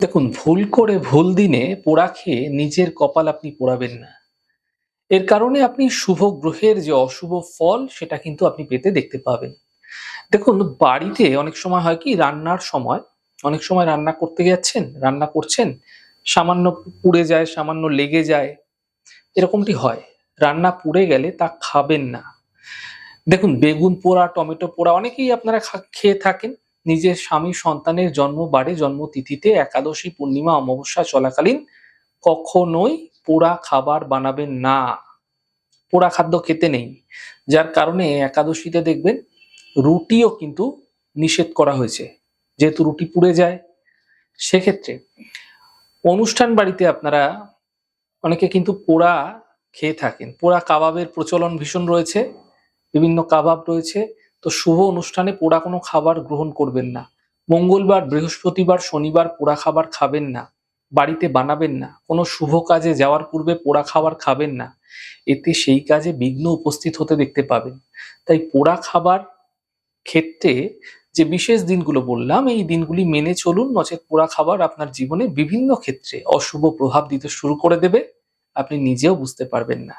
দেখুন, ভুল করে ভুল দিনে পোড়া খেয়ে নিজের কপাল আপনি পোড়াবেন না। এর কারণে আপনি শুভ গ্রহের যে অশুভ ফল সেটা কিন্তু আপনি পেতে দেখতে পাবেন। দেখুন, বাড়িতে অনেক সময় হয় কি, রান্নার সময় অনেক সময় রান্না করতে যাচ্ছেন, রান্না করছেন, সামান্য পুড়ে যায়, সামান্য লেগে যায়, এরকমটি হয়। রান্না পুড়ে গেলে তা খাবেন না। দেখুন, বেগুন পোড়া, টমেটো পোড়া অনেকেই আপনারা খেয়ে থাকেন। নিজের স্বামী সন্তানের জন্মবারে, জন্মতিথিতে, একাদশী, পূর্ণিমা, অমাবস্যা চলাকালীন কখনোই পোড়া খাবার বানাবেন না। পোড়া খাদ্য খেতে নেই। যার কারণে একাদশীতে দেখবেন রুটিও কিন্তু নিষেধ করা হয়েছে। যেহেতু রুটি পুড়ে যায়, সেক্ষেত্রে অনুষ্ঠান বাড়িতে আপনারা অনেকে কিন্তু পোড়া খেয়ে থাকেন। পোড়া কাবাবের প্রচলন ভীষণ রয়েছে। বিভিন্ন কাবাব রয়েছে। তো শুভ অনুষ্ঠানে পোড়া কোনো খাবার গ্রহণ করবেন না। মঙ্গলবার, বৃহস্পতিবার, শনিবার পোড়া খাবার খাবেন না। বাড়িতে বানাবেন না। কোনো শুভ কাজে যাওয়ার পূর্বে পোড়া খাবার খাবেন না। এতে সেই কাজে বিঘ্ন উপস্থিত হতে দেখতে পাবেন। তাই পোড়া খাবার ক্ষেত্রে যে বিশেষ দিনগুলো বললাম, এই দিনগুলি মেনে চলুন, নচেৎ পোড়া খাবার আপনার জীবনে বিভিন্ন ক্ষেত্রে অশুভ প্রভাব দিতে শুরু করে দেবে। আপনি নিজেও বুঝতে পারবেন না।